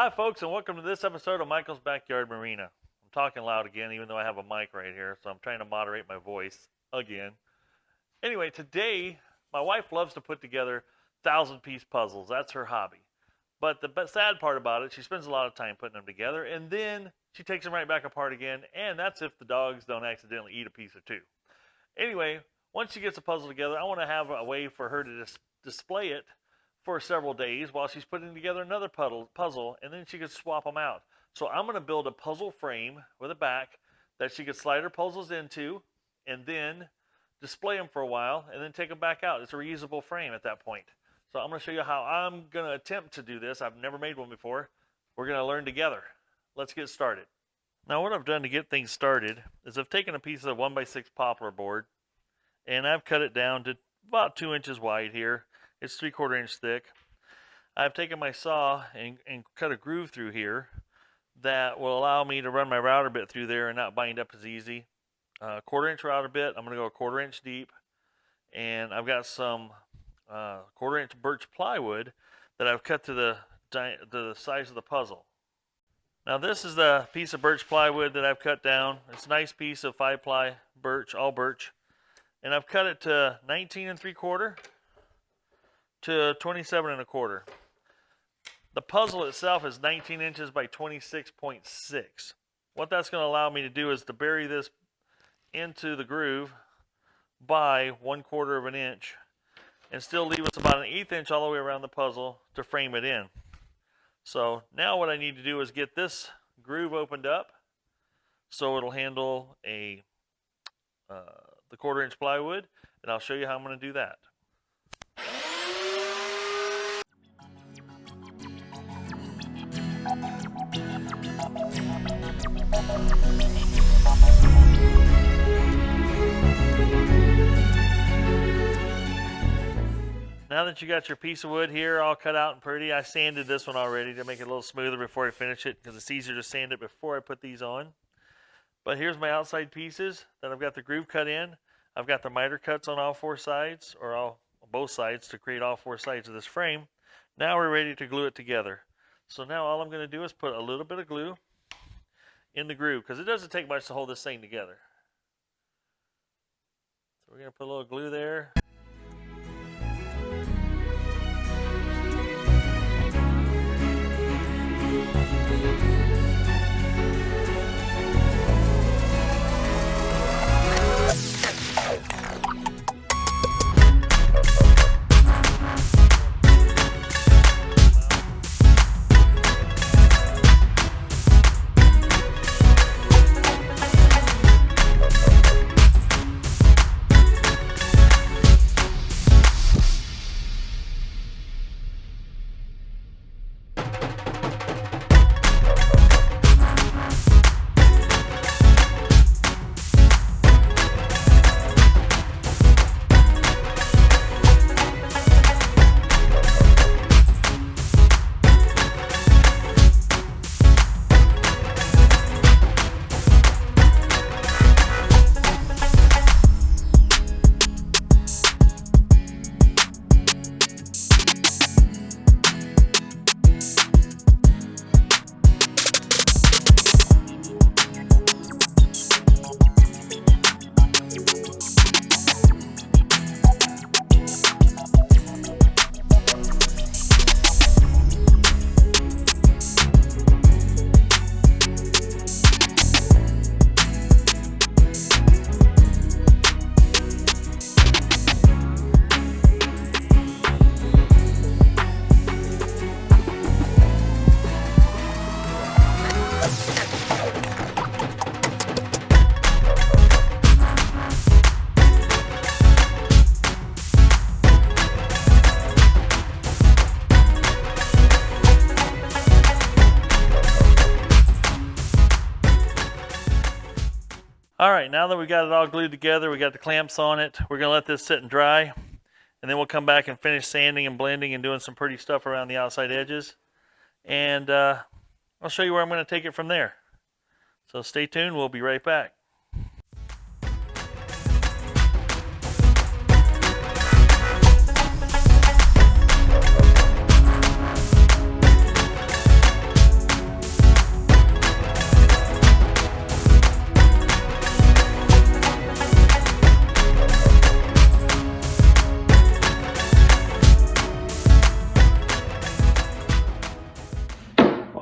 Hi folks, and welcome to this episode of Michael's Backyard Marina. I'm talking loud again even though I have a mic right here, so I'm trying to moderate my voice again. Anyway, today my wife loves to put together 1,000-piece puzzles. That's her hobby. But the sad part about it, she spends a lot of time putting them together, and then she takes them right back apart again, and that's if the dogs don't accidentally eat a piece or two. Anyway, once she gets a puzzle together, I want to have a way for her to display it for several days while she's putting together another puzzle, and then she could swap them out. So I'm going to build a puzzle frame with a back that she could slide her puzzles into and then display them for a while and then take them back out. It's a reusable frame at that point. So I'm going to show you how I'm going to attempt to do this. I've never made one before. We're going to learn together. Let's get started. Now what I've done to get things started is I've taken a piece of 1x6 poplar board and I've cut it down to about 2 inches wide here. It's 3/4 inch thick. I've taken my saw and cut a groove through here that will allow me to run my router bit through there and not bind up as easy. 1/4 inch router bit. I'm going to go 1/4 inch deep, and I've got some 1/4 inch birch plywood that I've cut to the size of the puzzle. Now this is the piece of birch plywood that I've cut down. It's a nice piece of 5-ply birch, all birch, and I've cut it to 19 3/4 to 27 1/4. The puzzle itself is 19 inches by 26.6. What that's going to allow me to do is to bury this into the groove by 1/4 of an inch and still leave us about 1/8 inch all the way around the puzzle to frame it in. So now what I need to do is get this groove opened up so it'll handle the 1/4 inch plywood, and I'll show you how I'm going to do that. Now that you got your piece of wood here all cut out and pretty, I sanded this one already to make it a little smoother before I finish it because it's easier to sand it before I put these on. But here's my outside pieces that I've got the groove cut in. I've got the miter cuts on all 4 sides, or both sides, to create all 4 sides of this frame. Now we're ready to glue it together. So now all I'm going to do is put a little bit of glue in the groove because it doesn't take much to hold this thing together. So we're going to put a little glue there. All right, now that we got it all glued together, we got the clamps on it, we're going to let this sit and dry, and then we'll come back and finish sanding and blending and doing some pretty stuff around the outside edges. And I'll show you where I'm going to take it from there. So stay tuned, we'll be right back.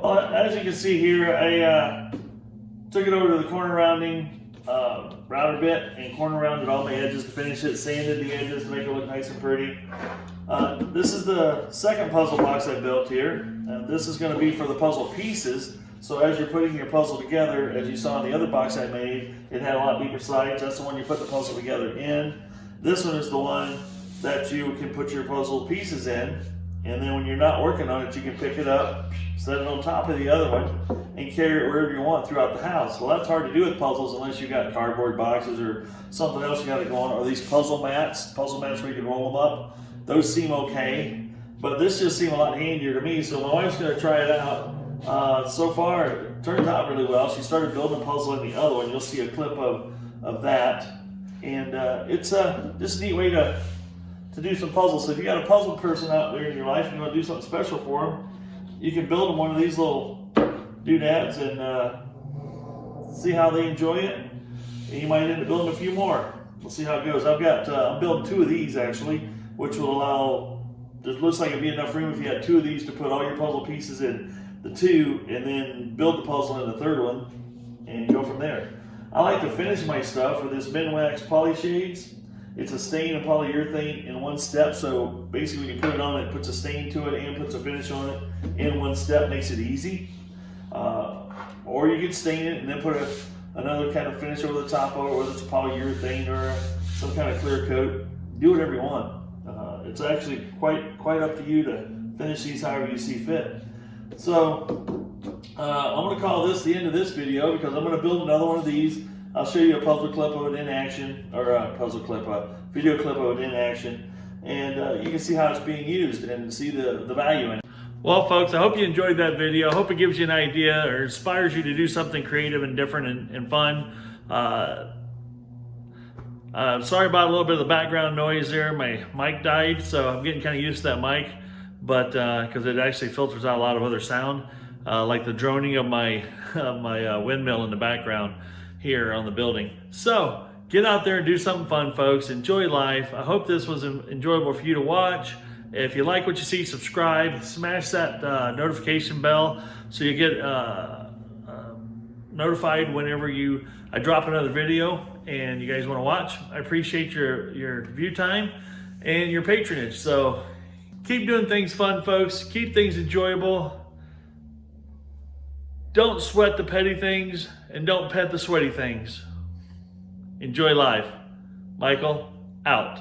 Well, as you can see here, I took it over to the corner rounding router bit and corner rounded all my edges to finish it, sanded the edges to make it look nice and pretty. This is the second puzzle box I built here. This is going to be for the puzzle pieces. So as you're putting your puzzle together, as you saw in the other box I made, it had a lot deeper sides. That's the one you put the puzzle together in. This one is the one that you can put your puzzle pieces in. And then when you're not working on it, you can pick it up, set it on top of the other one, and carry it wherever you want throughout the house. Well, that's hard to do with puzzles unless you got cardboard boxes or something else you got to go on, or these puzzle mats where you can roll them up. Those seem okay, but this just seemed a lot handier to me, so my wife's going to try it out. So far, it turns out really well. She started building a puzzle in the other one. You'll see a clip of that, and it's just a neat way to do some puzzles. So if you got a puzzle person out there in your life and you want to do something special for them, you can build them one of these little doodads and see how they enjoy it. And you might end up building a few more. We'll see how it goes. I'm building 2 of these actually, which will allow, it looks like it'd be enough room if you had 2 of these to put all your puzzle pieces in the 2 and then build the puzzle in the 3rd one and go from there. I like to finish my stuff with this Minwax Poly Shades. It's a stain and polyurethane in one step, so basically when you put it on, it puts a stain to it and puts a finish on it in one step, makes it easy. Or you can stain it and then put another kind of finish over the top of it, whether it's a polyurethane or some kind of clear coat. Do whatever you want. It's actually quite up to you to finish these however you see fit. So I'm going to call this the end of this video because I'm going to build another one of these. I'll show you a puzzle clip of it in action, or a video clip of it in action, and you can see how it's being used and see the value in it. Well, folks, I hope you enjoyed that video. I hope it gives you an idea or inspires you to do something creative and different and fun. Sorry about a little bit of the background noise there. My mic died, so I'm getting kind of used to that mic, but because it actually filters out a lot of other sound, like the droning of my windmill in the background here on the building. So get out there and do something fun, folks. Enjoy life. I hope this was enjoyable for you to watch. If you like what you see, subscribe, smash that notification bell so you get notified whenever I drop another video and you guys want to watch. I appreciate your view time and your patronage. So keep doing things fun, folks. Keep things enjoyable. Don't sweat the petty things and don't pet the sweaty things. Enjoy life. Michael, out.